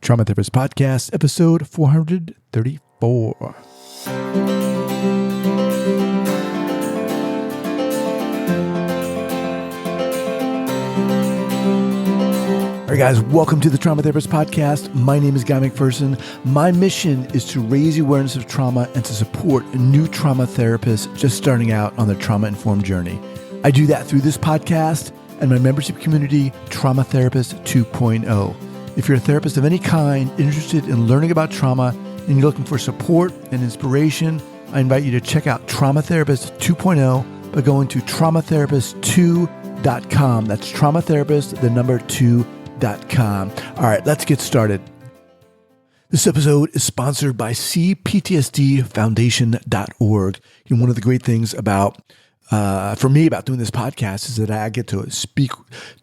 Trauma Therapist Podcast, episode 434. All right, guys, welcome to the Trauma Therapist Podcast. My name is Guy McPherson. My mission is to raise awareness of trauma and to support new trauma therapists just starting out on their trauma-informed journey. I do that through this podcast and my membership community, Trauma Therapist 2.0. If you're a therapist of any kind, interested in learning about trauma, and you're looking for support and inspiration, I invite you to check out Trauma Therapist 2.0 by going to traumatherapist2.com. That's traumatherapist, the number 2.com. All right, let's get started. This episode is sponsored by CPTSD Foundation.org. And one of the great things about for me about doing this podcast is that I get to speak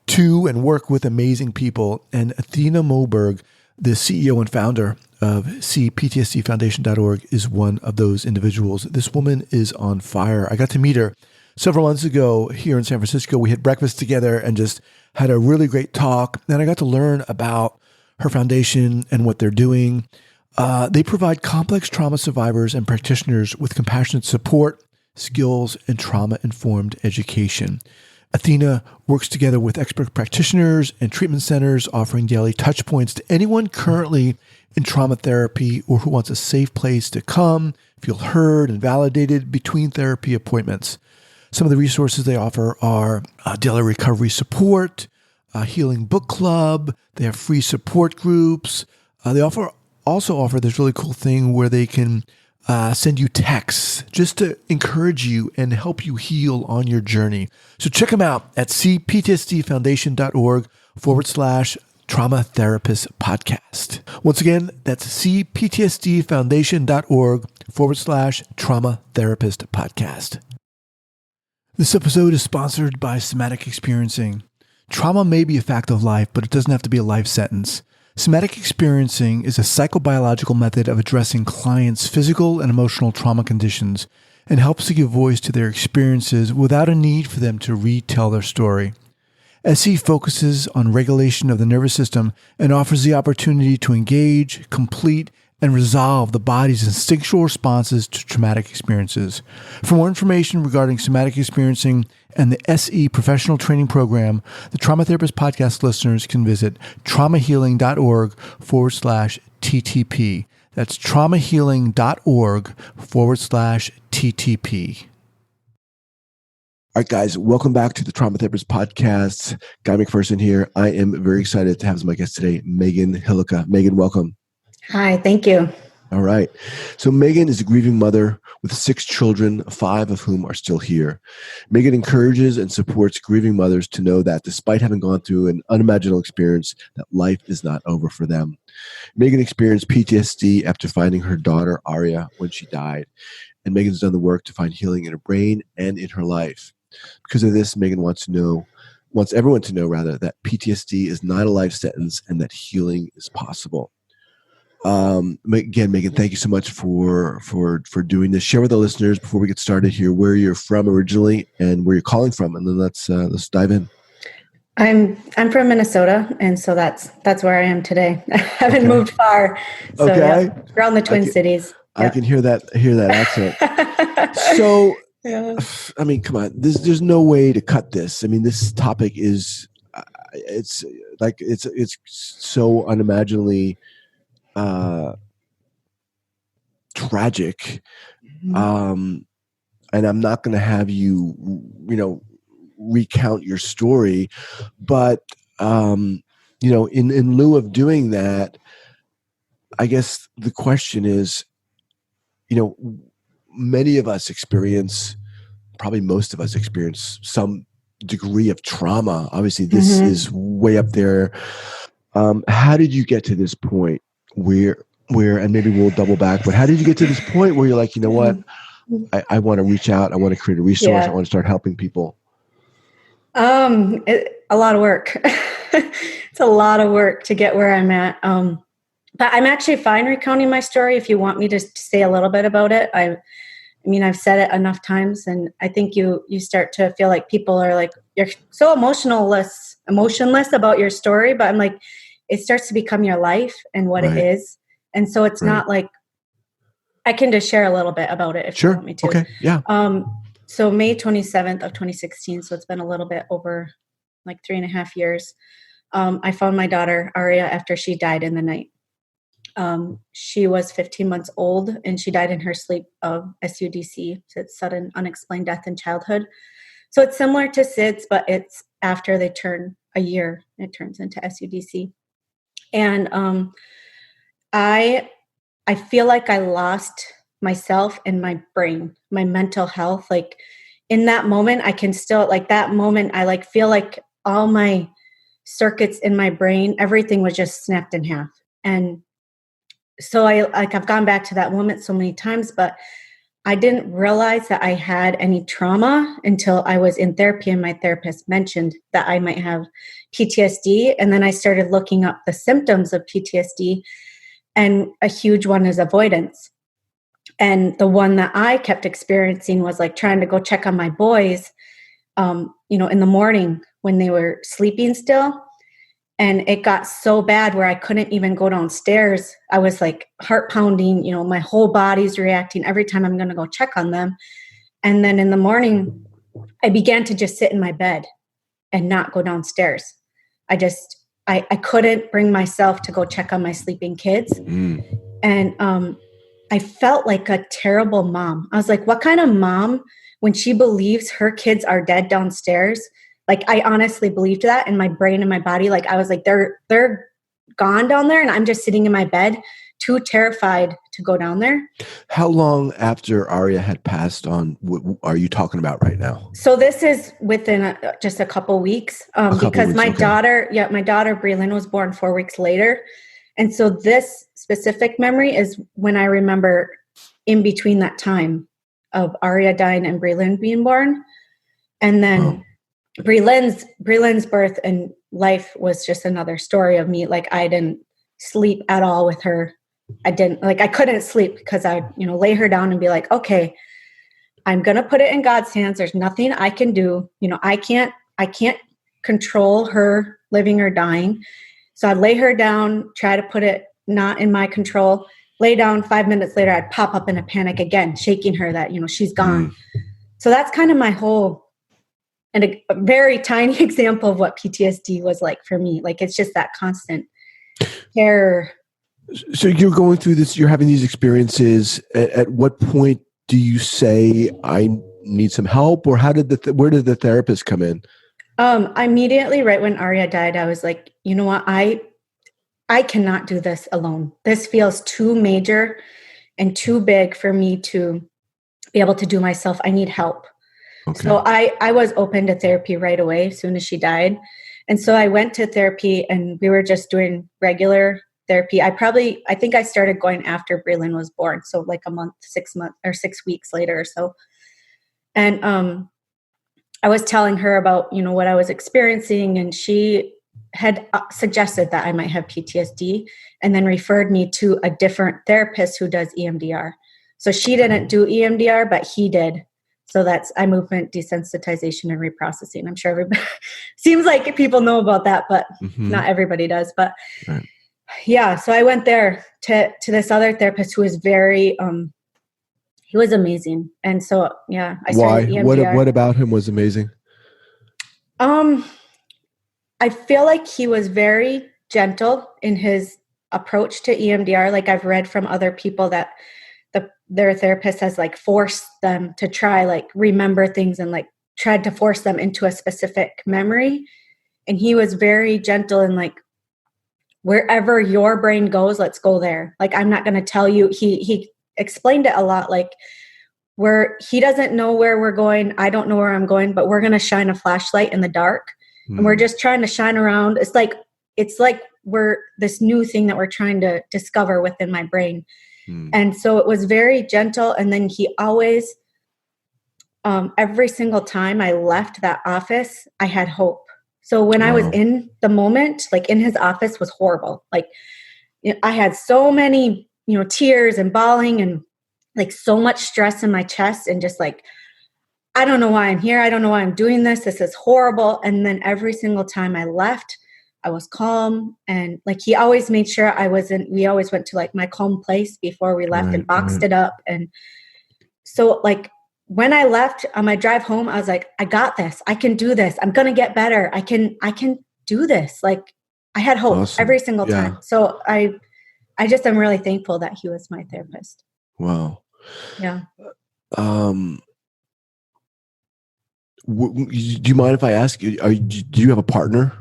to and work with amazing people. And Athena Moberg, the CEO and founder of CPTSDFoundation.org, is one of those individuals. This woman is on fire. I got to meet her several months ago here in San Francisco. We had breakfast together and just had a really great talk. And I got to learn about her foundation and what they're doing. They provide complex trauma survivors and practitioners with compassionate support, skills, and trauma-informed education. Athena works together with expert practitioners and treatment centers, offering daily touch points to anyone currently in trauma therapy or who wants a safe place to come, feel heard and validated between therapy appointments. Some of the resources they offer are daily recovery support, a healing book club. They have free support groups. They also offer this really cool thing where they can send you texts just to encourage you and help you heal on your journey. So check them out at cptsdfoundation.org/trauma therapist podcast. Once again, that's cptsdfoundation.org/trauma therapist podcast. This episode is sponsored by Somatic Experiencing. Trauma may be a fact of life, but it doesn't have to be a life sentence. Somatic Experiencing is a psychobiological method of addressing clients' physical and emotional trauma conditions and helps to give voice to their experiences without a need for them to retell their story. SE focuses on regulation of the nervous system and offers the opportunity to engage, complete, and resolve the body's instinctual responses to traumatic experiences. For more information regarding Somatic Experiencing and the SE Professional Training Program, the Trauma Therapist Podcast listeners can visit traumahealing.org/TTP. That's traumahealing.org/TTP. All right, guys, welcome back to the Trauma Therapist Podcast. Guy McPherson here. I am very excited to have as my guest today, Megan Hillukka. Megan, welcome. Hi, thank you. All right. So Megan is a grieving mother with 6 children, 5 of whom are still here. Megan encourages and supports grieving mothers to know that despite having gone through an unimaginable experience, that life is not over for them. Megan experienced PTSD after finding her daughter, Aria, when she died. And Megan's done the work to find healing in her brain and in her life. Because of this, Megan wants everyone to know that PTSD is not a life sentence and that healing is possible. Again, Megan, thank you so much for doing this. Share with the listeners before we get started here where you're from originally and where you're calling from, and then let's dive in. I'm from Minnesota, and so that's where I am today. I haven't moved far. So, okay, yeah, around the Twin Cities. I can hear that accent. So, yeah. I mean, come on, there's no way to cut this. I mean, this topic is it's so unimaginably tragic. And I'm not going to have you recount your story, but in lieu of doing that, I guess the question is, many of us experience, probably most of us experience some degree of trauma. Obviously this is way up there. How did you get to this point where, and maybe we'll double back, but how did you get to this point where you're like, you know what, I want to reach out. I want to create a resource. I want to start helping people. A lot of work. It's a lot of work to get where I'm at. But I'm actually fine recounting my story if you want me to say a little bit about it. I mean, I've said it enough times, and I think you start to feel like people are like, you're so emotionless about your story. But I'm like, it starts to become your life and what Right. it is. And so it's not like, I can just share a little bit about it if you want me to. Okay. Yeah. So May 27th of 2016, so it's been a little bit over like 3.5 years. I found my daughter, Aria, after she died in the night. She was 15 months old and she died in her sleep of SUDC. So it's sudden unexplained death in childhood. So it's similar to SIDS, but it's after they turn a year, it turns into SUDC. And I feel like I lost myself and my brain, my mental health. Like in that moment, I can still, like that moment, I like feel like all my circuits in my brain, everything was just snapped in half. And so I've gone back to that moment so many times, but I didn't realize that I had any trauma until I was in therapy and my therapist mentioned that I might have PTSD. And then I started looking up the symptoms of PTSD, and a huge one is avoidance. And the one that I kept experiencing was like trying to go check on my boys, in the morning when they were sleeping still. And it got so bad where I couldn't even go downstairs. I was like heart pounding, my whole body's reacting every time I'm going to go check on them. And then in the morning, I began to just sit in my bed and not go downstairs. I couldn't bring myself to go check on my sleeping kids. And I felt like a terrible mom. I was like, what kind of mom, when she believes her kids are dead downstairs? Like, I honestly believed that in my brain and my body. Like, I was like, they're gone down there, and I'm just sitting in my bed, too terrified to go down there. How long after Aria had passed on are you talking about right now? So this is within just a couple weeks, because my daughter, Breland, was born 4 weeks later. And so this specific memory is when I remember in between that time of Aria dying and Breland being born. And then Breland's birth and life was just another story of me. Like, I didn't sleep at all with her. I couldn't sleep because I'd, lay her down and be like, okay, I'm going to put it in God's hands. There's nothing I can do. I can't control her living or dying. So I'd lay her down, try to put it not in my control, lay down. 5 minutes later, I'd pop up in a panic again, shaking her that, she's gone. So that's kind of my whole, and a very tiny example of what PTSD was like for me. Like, it's just that constant terror. So you're going through this, you're having these experiences. At what point do you say, I need some help? Or how did where did the therapist come in? Immediately, right when Aria died, I was like, you know what? I cannot do this alone. This feels too major and too big for me to be able to do myself. I need help. Okay. So I was open to therapy right away as soon as she died. And so I went to therapy, and we were just doing regular therapy. I think I started going after Breland was born. So like 6 weeks later or so. And I was telling her about, what I was experiencing, and she had suggested that I might have PTSD, and then referred me to a different therapist who does EMDR. So she didn't do EMDR, but he did. So that's eye movement desensitization and reprocessing. I'm sure everybody seems like people know about that, but not everybody does. But yeah, so I went there to this other therapist who was very, he was amazing. And so, yeah, I started EMDR. What about him was amazing? I feel like he was very gentle in his approach to EMDR. Like, I've read from other people that their therapist has like forced them to try, like, remember things and like tried to force them into a specific memory. And he was very gentle and like, wherever your brain goes, let's go there. Like, I'm not going to tell you. He explained it a lot, like, where he doesn't know where we're going. I don't know where I'm going, but we're going to shine a flashlight in the dark. And we're just trying to shine around. It's like we're this new thing that we're trying to discover within my brain. And so it was very gentle. And then he always, every single time I left that office, I had hope. So when I was in the moment, like in his office was horrible. Like, I had so many, tears and bawling and like so much stress in my chest, and just like, I don't know why I'm here. I don't know why I'm doing this. This is horrible. And then every single time I left, I was calm, and like he always made sure we always went to like my calm place before we left and boxed it up. And so like when I left on my drive home, I was like, I got this. I can do this. I'm going to get better. I can do this. Like I had hope every single time. So I just am really thankful that he was my therapist. Wow. Yeah. Do you mind if I ask you, do you have a partner?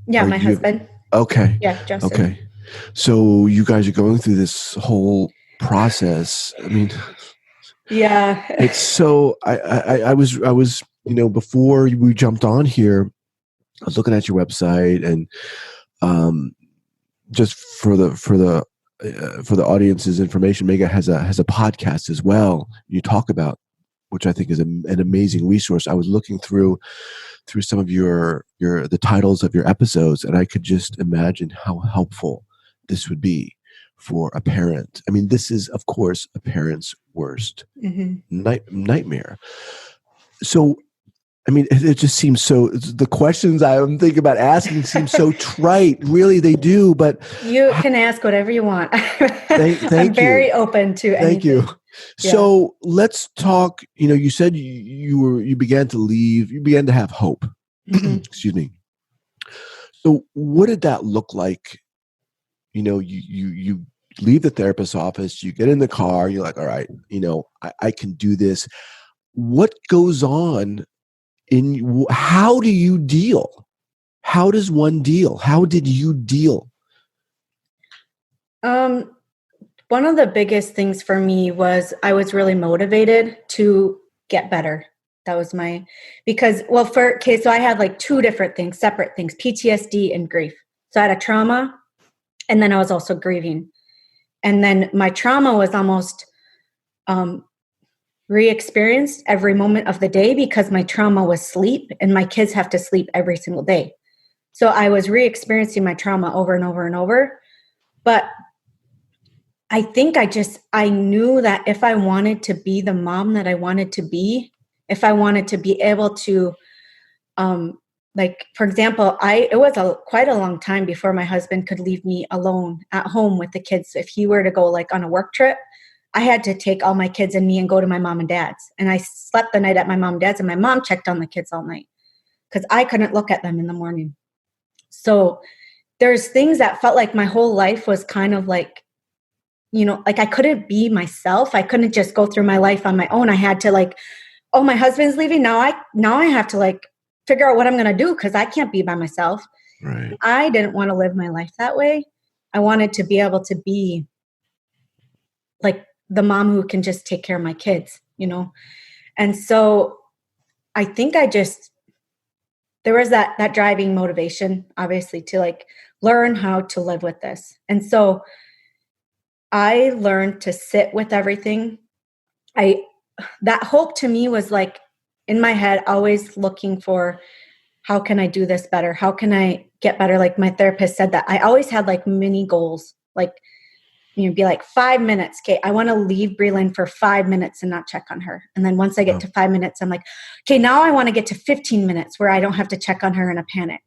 Yeah, my husband. Okay. Yeah, Justin. Okay. So you guys are going through this whole process. I mean, yeah. It's so, I was, before we jumped on here, I was looking at your website, and just for the audience's information, Mega has a podcast as well. You talk about, which I think is an amazing resource. I was looking through some of the titles of your episodes, and I could just imagine how helpful this would be for a parent. I mean, this is, of course, a parent's worst nightmare. So, I mean, it just seems so, the questions I'm thinking about asking seem so trite. Really, they do, but... You can ask whatever you want. Thank I'm very open to anything. Thank you. Yeah. So let's talk, you said you began to leave, you began to have hope. Excuse me. So what did that look like? You leave the therapist's office, you get in the car, you're like, all right, I can do this. What goes on how do you deal? How does one deal? How did you deal? One of the biggest things for me was I was really motivated to get better. That was so I had like two different things, separate things, PTSD and grief. So I had a trauma, and then I was also grieving. And then my trauma was almost re-experienced every moment of the day because my trauma was sleep, and my kids have to sleep every single day. So I was re-experiencing my trauma over and over and over. But I think I knew that if I wanted to be the mom that I wanted to be, if I wanted to be able to, like, for example, it was quite a long time before my husband could leave me alone at home with the kids. If he were to go like on a work trip, I had to take all my kids and me and go to my mom and dad's. And I slept the night at my mom and dad's, and my mom checked on the kids all night because I couldn't look at them in the morning. So there's things that felt like my whole life was kind of like, like I couldn't be myself. I couldn't just go through my life on my own. I had to like, oh, my husband's leaving. Now I have to like figure out what I'm going to do because I can't be by myself. Right. I didn't want to live my life that way. I wanted to be able to be like the mom who can just take care of my kids, And so I think there was that driving motivation, obviously, to like learn how to live with this. And so I learned to sit with everything. That hope to me was like in my head, always looking for, how can I do this better? How can I get better? Like my therapist said that I always had like mini goals, like, be like 5 minutes. Okay, I want to leave Breland for 5 minutes and not check on her. And then once I get to 5 minutes, I'm like, okay, now I want to get to 15 minutes where I don't have to check on her in a panic.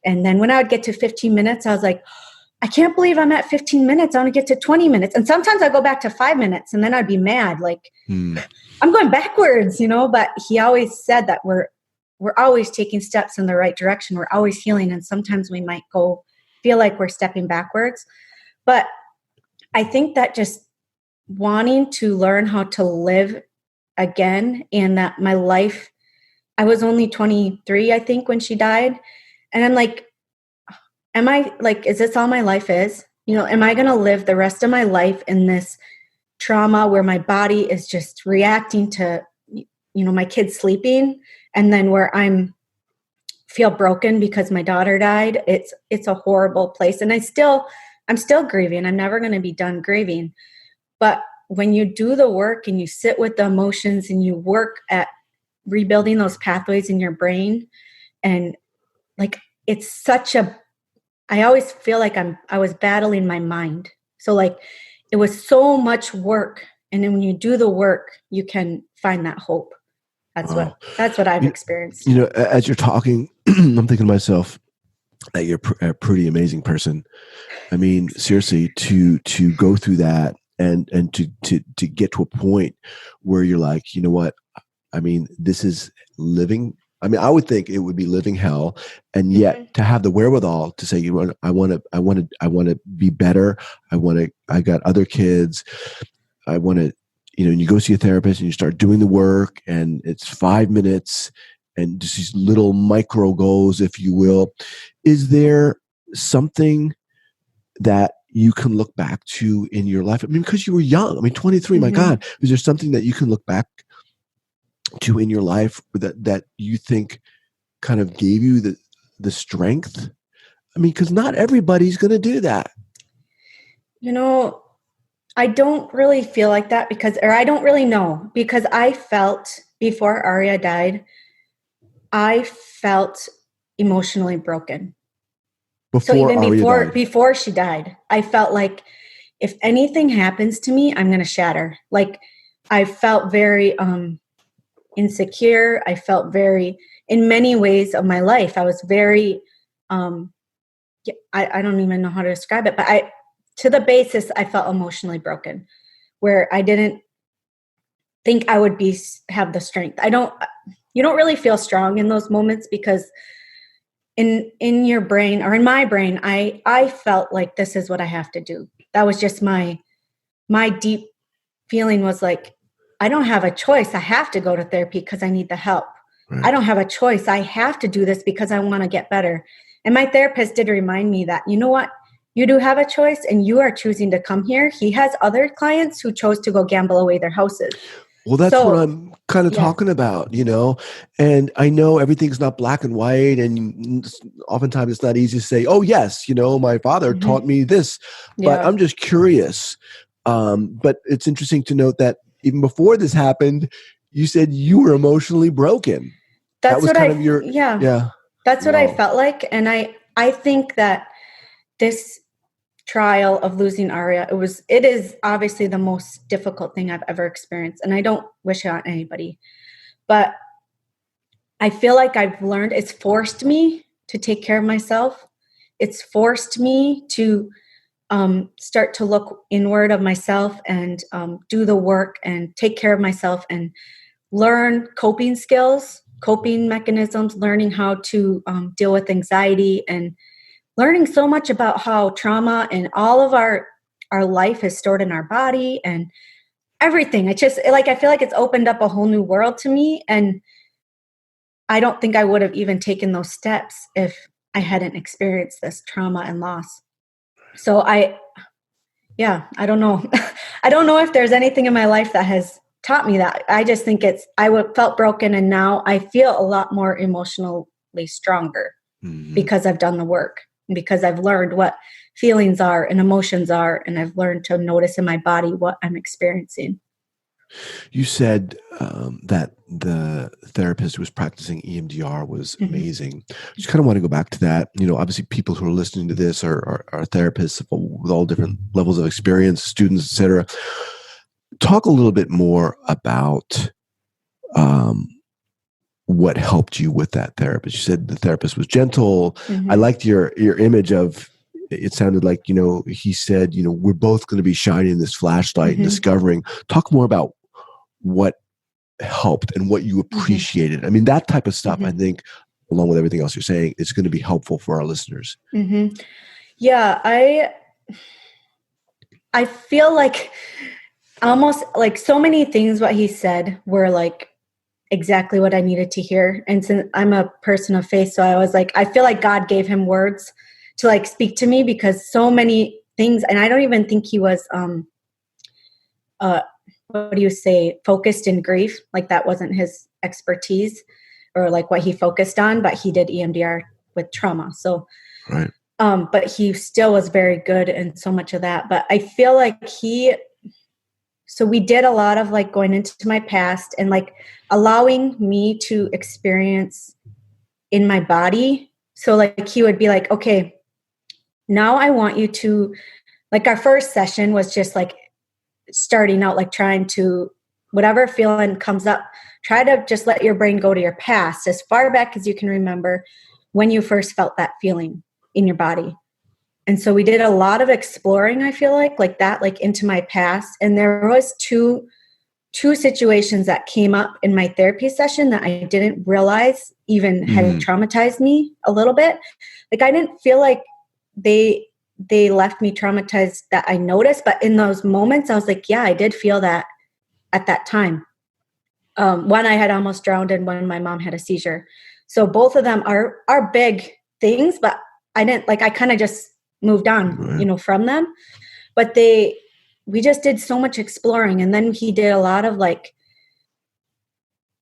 And then when I would get to 15 minutes, I was like, I can't believe I'm at 15 minutes. I want to get to 20 minutes. And sometimes I go back to 5 minutes and then I'd be mad. Like I'm going backwards, but he always said that we're always taking steps in the right direction. We're always healing. And sometimes we might feel like we're stepping backwards. But I think that just wanting to learn how to live again, and that my life, I was only 23, I think, when she died. And I'm like, is this all my life is? Am I going to live the rest of my life in this trauma where my body is just reacting to, my kids sleeping, and then where I'm feel broken because my daughter died? It's a horrible place. And I'm still grieving. I'm never going to be done grieving. But when you do the work and you sit with the emotions and you work at rebuilding those pathways in your brain, and like, it's I always feel like I was battling my mind. So like, it was so much work. And then when you do the work, you can find that hope. That's what I've experienced. As you're talking, I'm thinking to myself, that you're a pretty amazing person. I mean, seriously, to go through that and to get to a point where you're like, you know what? I mean, this is living. I mean, I would think it would be living hell, and yet to have the wherewithal to say, you know, I want to be better. I got other kids. I want to, you know, and you go see a therapist and you start doing the work, and it's 5 minutes and just these little micro goals, if you will. Is there something that you can look back to in your life? I mean, because you were young. I mean, 23, my God. Is there something that you can look back to in your life that you think kind of gave you the strength? I mean, because not everybody's going to do that. You know, I don't really feel like that or I don't really know, because I felt before Aria died, I felt emotionally broken. Before she died, I felt like if anything happens to me, I'm going to shatter. Like, I felt very insecure. I felt very, in many ways of my life, I was very, I don't even know how to describe it, but to the basis, I felt emotionally broken, where I didn't think I would have the strength. You don't really feel strong in those moments, because in your brain, or in my brain, I felt like this is what I have to do. That was just my deep feeling, was like, I don't have a choice. I have to go to therapy because I need the help. Right. I don't have a choice. I have to do this because I want to get better. And my therapist did remind me that, you know what? You do have a choice, and you are choosing to come here. He has other clients who chose to go gamble away their houses. Well, that's what I'm kind of talking about, you know, and I know everything's not black and white, and oftentimes it's not easy to say, oh, yes, you know, my father taught me this, but I'm just curious. But it's interesting to note that even before this happened, you said you were emotionally broken. That's what That's what I felt like. And I think that this trial of losing Aria, it is obviously the most difficult thing I've ever experienced, and I don't wish it on anybody, but I feel like I've learned, it's forced me to take care of myself. It's forced me to start to look inward of myself and do the work and take care of myself and learn coping skills, coping mechanisms, learning how to deal with anxiety, and learning so much about how trauma and all of our life is stored in our body and everything. It's just like, I feel like it's opened up a whole new world to me. And I don't think I would have even taken those steps if I hadn't experienced this trauma and loss. So I don't know. I don't know if there's anything in my life that has taught me that. I just think felt broken, and now I feel a lot more emotionally stronger because I've done the work. Because I've learned what feelings are and emotions are, and I've learned to notice in my body what I'm experiencing. You said that the therapist who was practicing EMDR was amazing. I just kind of want to go back to that. You know, obviously people who are listening to this are therapists with all different levels of experience, students, et cetera. Talk a little bit more about what helped you with that therapist. You said the therapist was gentle. I liked your image of, it sounded like, you know, he said, you know, we're both going to be shining this flashlight and discovering. Talk more about what helped and what you appreciated. I mean, that type of stuff, I think, along with everything else you're saying, is going to be helpful for our listeners. Yeah, I feel like almost like so many things what he said were like exactly what I needed to hear. And since I'm a person of faith, so I was like, I feel like God gave him words to like speak to me, because so many things, and I don't even think he was, what do you say, focused in grief. Like that wasn't his expertise or like what he focused on, but he did EMDR with trauma. So, but he still was very good in so much of that. But I feel like so we did a lot of like going into my past and like allowing me to experience in my body. So like he would be like, okay, now I want you to, like our first session was just like starting out, like trying to, whatever feeling comes up, try to just let your brain go to your past as far back as you can remember when you first felt that feeling. in your body. And so we did a lot of exploring, I feel like that, like into my past. And there was two situations that came up in my therapy session that I didn't realize even had traumatized me a little bit. Like I didn't feel like they left me traumatized that I noticed, but in those moments I was like, yeah, I did feel that at that time. One I had almost drowned and one my mom had a seizure. So both of them are big things, but I didn't like, I kind of just moved on, from them, but we just did so much exploring. And then he did a lot of like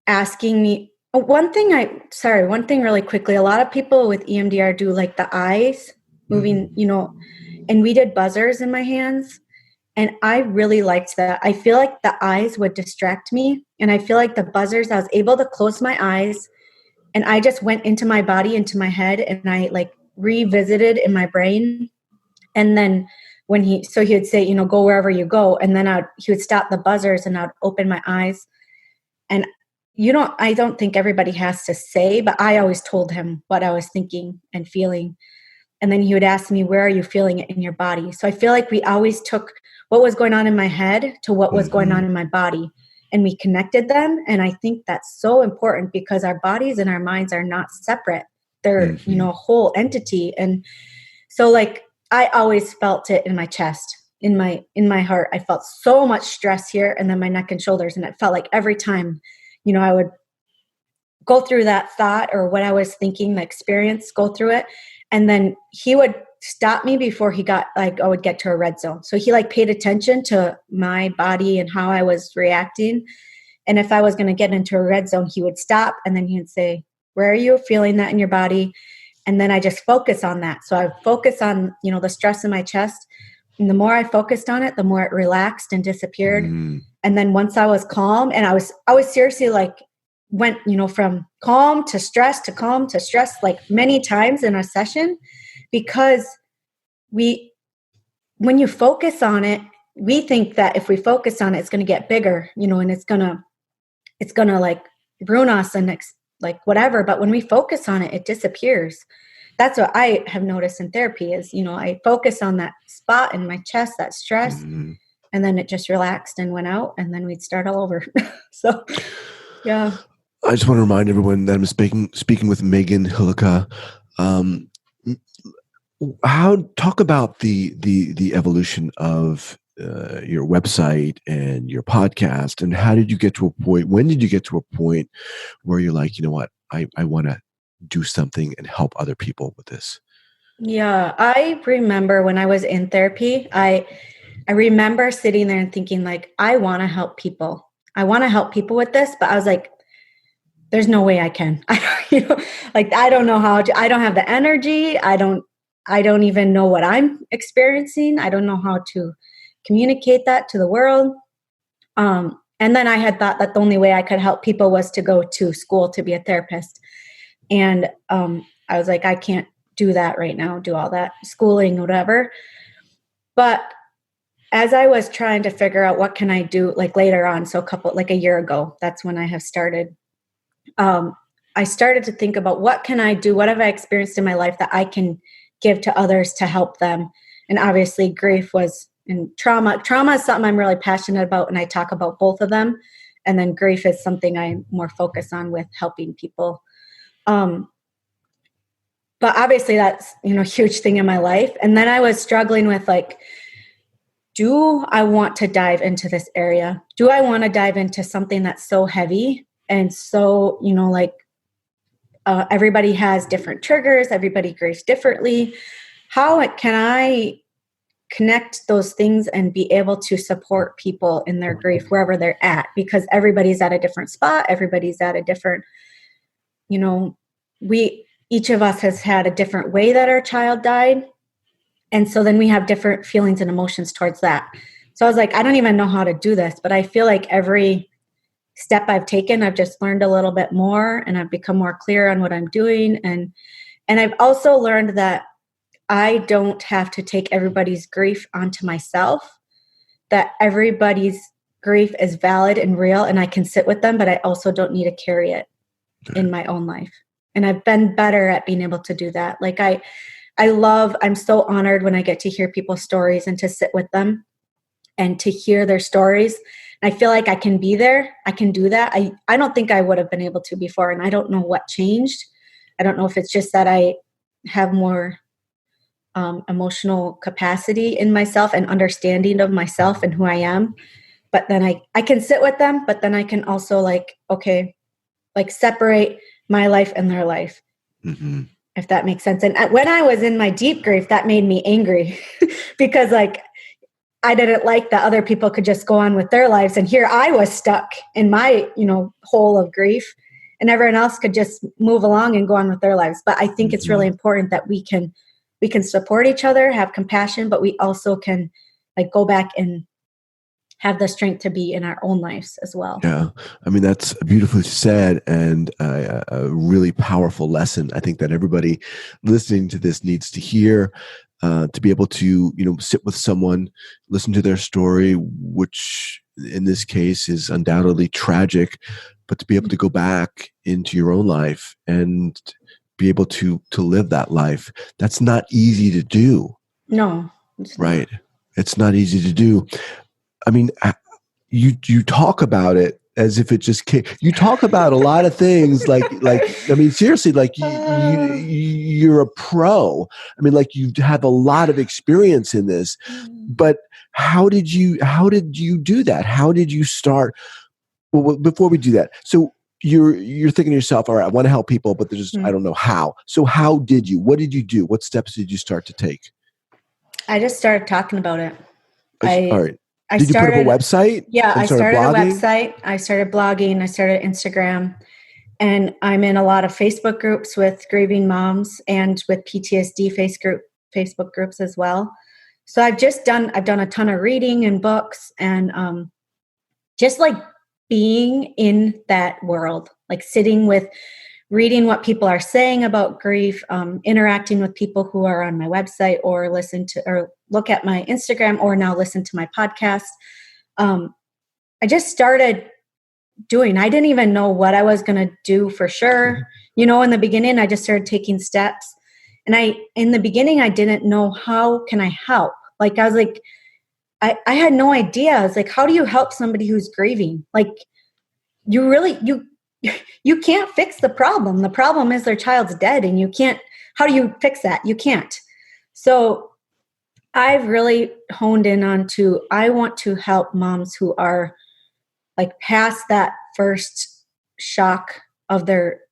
asking me one thing really quickly. A lot of people with EMDR do like the eyes moving, and we did buzzers in my hands. And I really liked that. I feel like the eyes would distract me. And I feel like the buzzers, I was able to close my eyes and I just went into my body, into my head, and I like revisited in my brain. And then when he would say, go wherever you go. And then he would stop the buzzers and I'd open my eyes. And I don't think everybody has to say, but I always told him what I was thinking and feeling. And then he would ask me, where are you feeling it in your body? So I feel like we always took what was going on in my head to what was going on in my body, and we connected them. And I think that's so important because our bodies and our minds are not separate. They're, a whole entity. And so like, I always felt it in my chest, in my heart. I felt so much stress here and then my neck and shoulders. And it felt like every time, I would go through that thought or what I was thinking, the experience, go through it. And then he would stop me before he got like, I would get to a red zone. So he like paid attention to my body and how I was reacting. And if I was going to get into a red zone, he would stop. And then he would say, where are you feeling that in your body? And then I just focus on that. So I focus on, the stress in my chest. And the more I focused on it, the more it relaxed and disappeared. And then once I was calm, and I was seriously like, went, from calm to stress to calm to stress, like many times in a session, because when you focus on it, we think that if we focus on it, it's going to get bigger, and it's going to like ruin us and like whatever. But when we focus on it, it disappears. That's what I have noticed in therapy is, I focus on that spot in my chest, that stress, and then it just relaxed and went out, and then we'd start all over. So, yeah. I just want to remind everyone that I'm speaking with Megan Hillukka. Talk about the evolution of your website and your podcast, and how did you get to a point? When did you get to a point where you're like, you know what, I want to do something and help other people with this? Yeah, I remember when I was in therapy, I remember sitting there and thinking like, I want to help people. I want to help people with this, but I was like, there's no way I can. I don't know how to. I don't have the energy. I don't even know what I'm experiencing. I don't know how to communicate that to the world. And then I had thought that the only way I could help people was to go to school to be a therapist. And I was like, I can't do that right now, do all that schooling, whatever. But as I was trying to figure out what can I do, like later on, so a year ago, that's when I have started. I started to think about what can I do? What have I experienced in my life that I can give to others to help them? And obviously grief and trauma is something I'm really passionate about. And I talk about both of them. And then grief is something I'm more focused on with helping people. But obviously that's, a huge thing in my life. And then I was struggling with like, do I want to dive into this area? Do I want to dive into something that's so heavy? And so, everybody has different triggers. Everybody grieves differently. How can I connect those things and be able to support people in their grief wherever they're at? Because everybody's at a different spot. Everybody's at a different, each of us has had a different way that our child died. And so then we have different feelings and emotions towards that. So I was like, I don't even know how to do this, but I feel like every step I've taken, I've just learned a little bit more and I've become more clear on what I'm doing. And I've also learned that I don't have to take everybody's grief onto myself, that everybody's grief is valid and real and I can sit with them, but I also don't need to carry it in my own life. And I've been better at being able to do that. Like I'm so honored when I get to hear people's stories and to sit with them and to hear their stories. I feel like I can be there. I can do that. I don't think I would have been able to before, and I don't know what changed. I don't know if it's just that I have more emotional capacity in myself and understanding of myself and who I am. But then I can sit with them, but then I can also separate my life and their life, if that makes sense. And when I was in my deep grief, that made me angry because I didn't like that other people could just go on with their lives. And here I was stuck in my, hole of grief, and everyone else could just move along and go on with their lives. But I think it's really important that we can support each other, have compassion, but we also can go back and have the strength to be in our own lives as well. Yeah. I mean, that's beautifully said, and a really powerful lesson. I think that everybody listening to this needs to hear, to be able to, sit with someone, listen to their story, which in this case is undoubtedly tragic, but to be able to go back into your own life and be able to live that life. That's not easy to do. No. Right. It's not easy to do. I mean, you talk about it as if it just came. You talk about a lot of things I mean, seriously, you're a pro. I mean, you have a lot of experience in this, but how did you do that? How did you start? Well, before we do that, so you're thinking to yourself, all right, I want to help people, but there's I don't know how. So what did you do? What steps did you start to take? I just started talking about it. All right. Did you put up a website? Yeah, I started a website. I started blogging. I started Instagram. And I'm in a lot of Facebook groups with grieving moms and with PTSD Facebook groups as well. So I've done a ton of reading and books and just being in that world, sitting with, reading what people are saying about grief, interacting with people who are on my website or look at my Instagram or now listen to my podcast. I just started doing. I didn't even know what I was going to do for sure. In the beginning, I just started taking steps. And in the beginning, I didn't know how can I help. I was I had no idea. I was how do you help somebody who's grieving? You can't fix the problem. The problem is their child's dead and you can't, how do you fix that? You can't. So I've really honed in onto, I want to help moms who are past that first shock of their,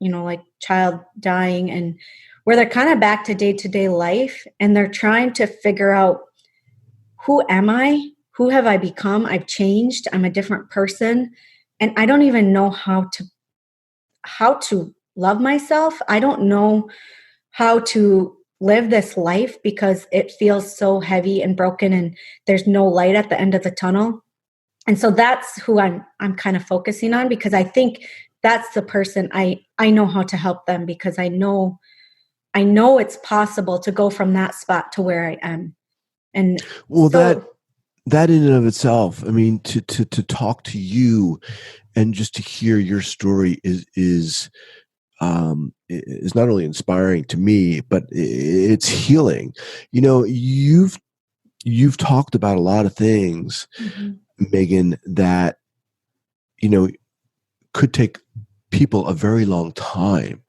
child dying and where they're kind of back to day-to-day life and they're trying to figure out, who am I? Who have I become? I've changed. I'm a different person. And I don't even know how to love myself. I don't know how to live this life because it feels so heavy and broken and there's no light at the end of the tunnel. And so that's who I'm kind of focusing on because I think that's the person I know how to help them because I know it's possible to go from that spot to where I am. And that in and of itself, I mean, to talk to you and just to hear your story is not only inspiring to me, but it's healing. You've talked about a lot of things, Megan, that could take people a very long time.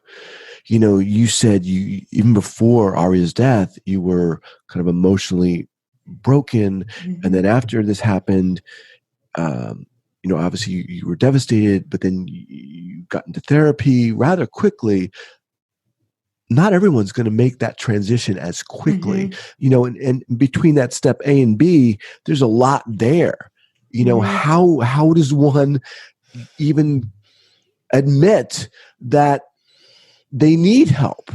You said even before Aria's death, you were kind of emotionally broken, and then after this happened, obviously you were devastated, but then you got into therapy rather quickly. Not everyone's going to make that transition as quickly, and between that step A and B, there's a lot there. How does one even admit that they need help?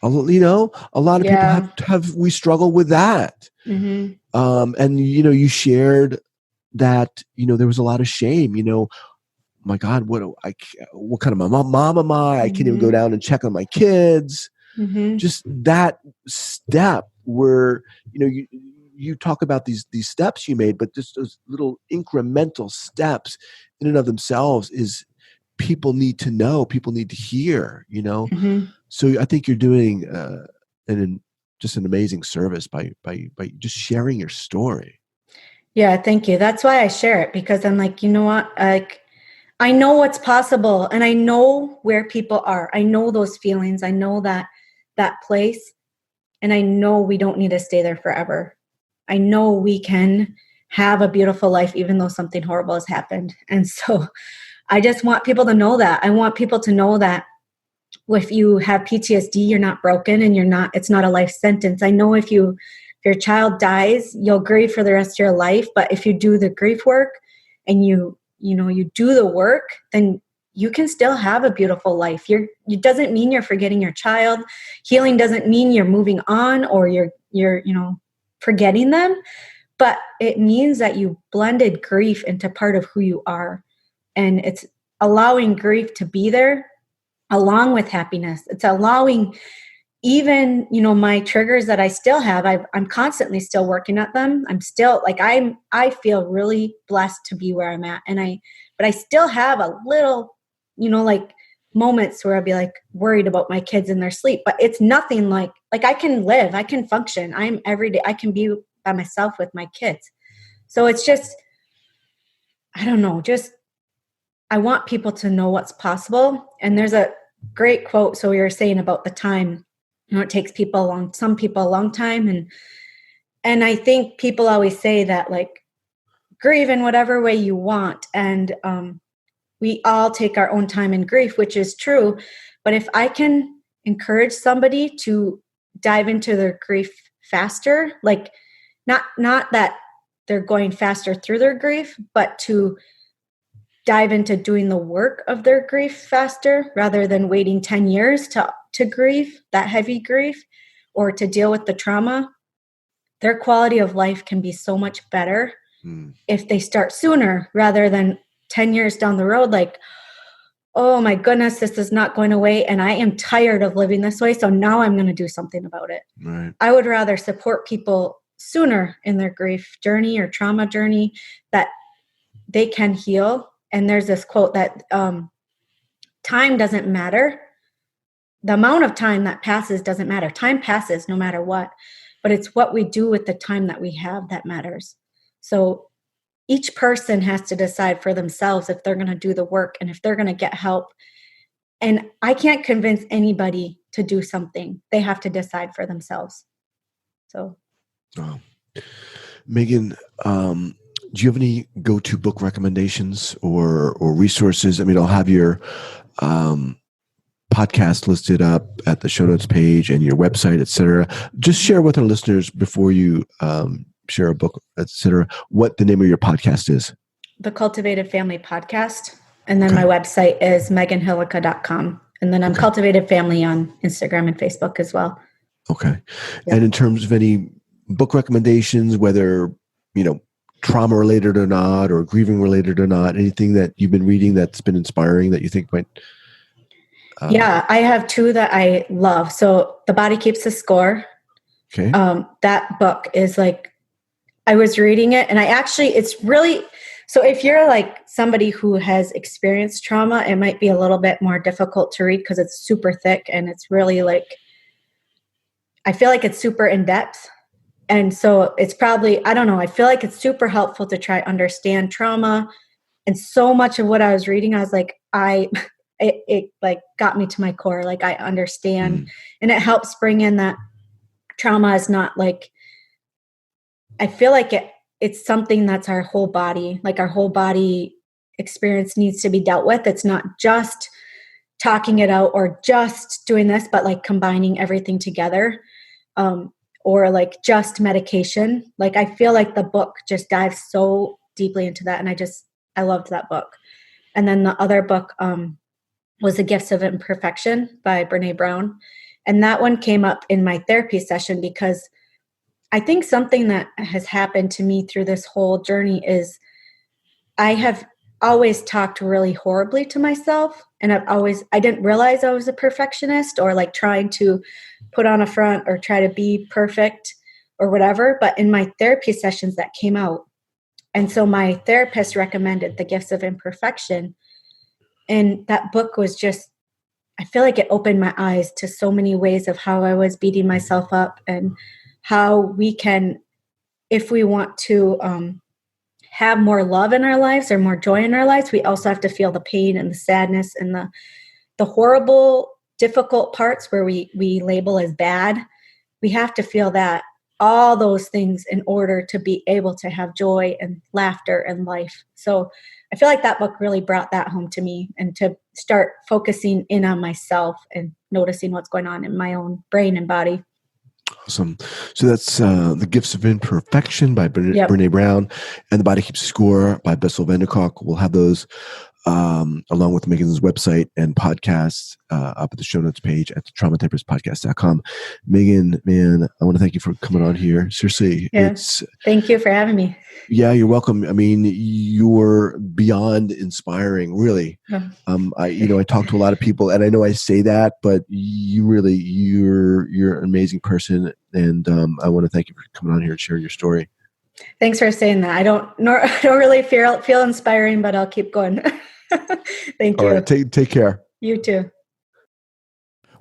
A lot of people we struggle with that. And you shared that there was a lot of shame. My God, what kind of mom am I? I can't even go down and check on my kids. Just that step where you talk about these steps you made, but just those little incremental steps in and of themselves is people need to know, people need to hear. So I think you're doing just an amazing service by just sharing your story. Yeah, thank you. That's why I share it, because I'm like, you know what? Like, I know what's possible, and I know where people are. I know those feelings. I know that place, and I know we don't need to stay there forever. I know we can have a beautiful life even though something horrible has happened. And so I just want people to know that. I want people to know that if you have PTSD, you're not broken, and it's not a life sentence. I know if your child dies, you'll grieve for the rest of your life. But if you do the grief work and you do the work, then you can still have a beautiful life. It doesn't mean you're forgetting your child. Healing doesn't mean you're moving on or you're forgetting them, but it means that you blended grief into part of who you are. And it's allowing grief to be there along with happiness. It's allowing even, my triggers that I still have, I'm constantly still working at them. I'm still like, I feel really blessed to be where I'm at. But I still have a little, like moments where I'd be like worried about my kids in their sleep, but it's nothing like I can live, I can function. I'm every day, I can be by myself with my kids. So it's just, I don't know, I want people to know what's possible. And there's a great quote. So we were saying about the time, it takes some people a long time. And I think people always say that, like, grieve in whatever way you want. And we all take our own time in grief, which is true. But if I can encourage somebody to dive into their grief faster, like not that they're going faster through their grief, but to dive into doing the work of their grief faster rather than waiting 10 years to grieve, that heavy grief, or to deal with the trauma, their quality of life can be so much better if they start sooner rather than 10 years down the road, like, oh my goodness, this is not going away and I am tired of living this way, so now I'm going to do something about it. Right. I would rather support people sooner in their grief journey or trauma journey that they can heal. And there's this quote that time doesn't matter. The amount of time that passes doesn't matter. Time passes no matter what, but it's what we do with the time that we have that matters. So each person has to decide for themselves if they're going to do the work and if they're going to get help. And I can't convince anybody to do something. They have to decide for themselves. So, Megan, do you have any go-to book recommendations or resources? I mean, I'll have your podcast listed up at the show notes page and your website, et cetera. Just share with our listeners before you share a book, et cetera, what the name of your podcast is. The Cultivated Family Podcast. And then my website is meganhillukka.com. And then I'm Cultivated Family on Instagram and Facebook as well. Okay. Yeah. And in terms of any book recommendations, whether, trauma related or not, or grieving related or not, anything that you've been reading that's been inspiring that you think might... Yeah, I have two that I love. So The Body Keeps the Score. Okay. That book is like, I was reading it and it's really, so if you're like somebody who has experienced trauma, it might be a little bit more difficult to read because it's super thick and it's really like, I feel like it's super in depth. And so it's probably, I don't know, I feel like it's super helpful to try understand trauma. And so much of what I was reading, I was like, it like got me to my core. Like I understand and it helps bring in that trauma is not like, I feel like it's something that's our whole body, like our whole body experience needs to be dealt with. It's not just talking it out or just doing this, but like combining everything together, or like just medication. Like I feel like the book just dives so deeply into that. And I loved that book. And then the other book was The Gifts of Imperfection by Brene Brown. And that one came up in my therapy session because I think something that has happened to me through this whole journey is I have always talked really horribly to myself. And I didn't realize I was a perfectionist or like trying to put on a front or try to be perfect or whatever. But in my therapy sessions that came out. And so my therapist recommended The Gifts of Imperfection. And that book was just I feel like it opened my eyes to so many ways of how I was beating myself up, and how we can, if we want to have more love in our lives or more joy in our lives, we also have to feel the pain and the sadness and the horrible, difficult parts where we label as bad. We have to feel that, all those things, in order to be able to have joy and laughter and life. So I feel like that book really brought that home to me, and to start focusing in on myself and noticing what's going on in my own brain and body. Awesome. So that's The Gifts of Imperfection by Brene Brown, and The Body Keeps Score by Bessel van der Kolk. We'll have those along with Megan's website and podcasts up at the show notes page at traumatherapistpodcast.com. Megan, man, I want to thank you for coming on here. Seriously. Thank you for having me. Yeah, you're welcome. I mean, you're beyond inspiring, really. I talk to a lot of people, and I know I say that, but you're an amazing person. And I want to thank you for coming on here and sharing your story. Thanks for saying that. I don't really feel inspiring, but I'll keep going. Thank you. All right, take care. You too.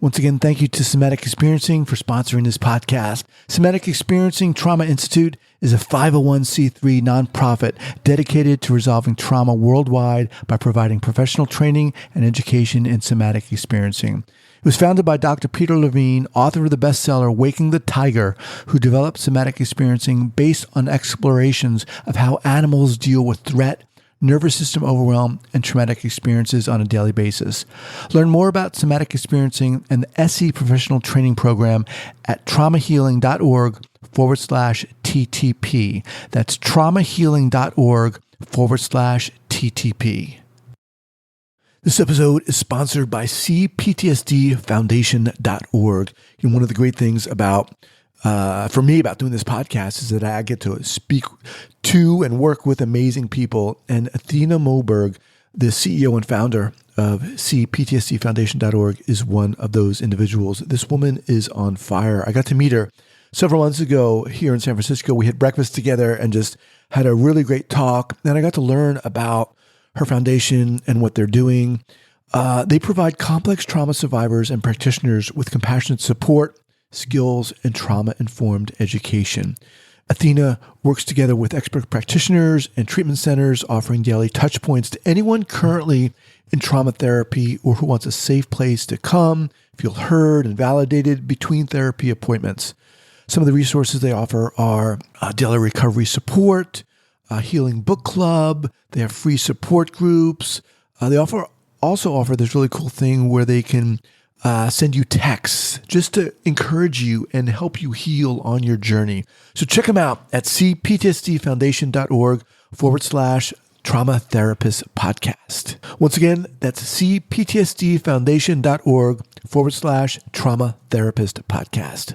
Once again, thank you to Somatic Experiencing for sponsoring this podcast. Somatic Experiencing Trauma Institute is a 501c3 nonprofit dedicated to resolving trauma worldwide by providing professional training and education in somatic experiencing. It was founded by Dr. Peter Levine, author of the bestseller Waking the Tiger, who developed somatic experiencing based on explorations of how animals deal with threat, nervous system overwhelm, and traumatic experiences on a daily basis. Learn more about somatic experiencing and the SE Professional Training Program at traumahealing.org/TTP. That's traumahealing.org/TTP. This episode is sponsored by CPTSD Foundation.org. One of the great things about for me about doing this podcast is that I get to speak to and work with amazing people. And Athena Moberg, the CEO and founder of CPTSDFoundation.org, is one of those individuals. This woman is on fire. I got to meet her several months ago here in San Francisco. We had breakfast together and just had a really great talk. And I got to learn about her foundation and what they're doing. They provide complex trauma survivors and practitioners with compassionate support, skills, and trauma-informed education. Athena works together with expert practitioners and treatment centers, offering daily touch points to anyone currently in trauma therapy or who wants a safe place to come, feel heard and validated between therapy appointments. Some of the resources they offer are daily recovery support, a healing book club. They have free support groups. They also offer this really cool thing where they can send you texts just to encourage you and help you heal on your journey. So check them out at cptsdfoundation.org/trauma therapist podcast. Once again, that's cptsdfoundation.org/trauma therapist podcast.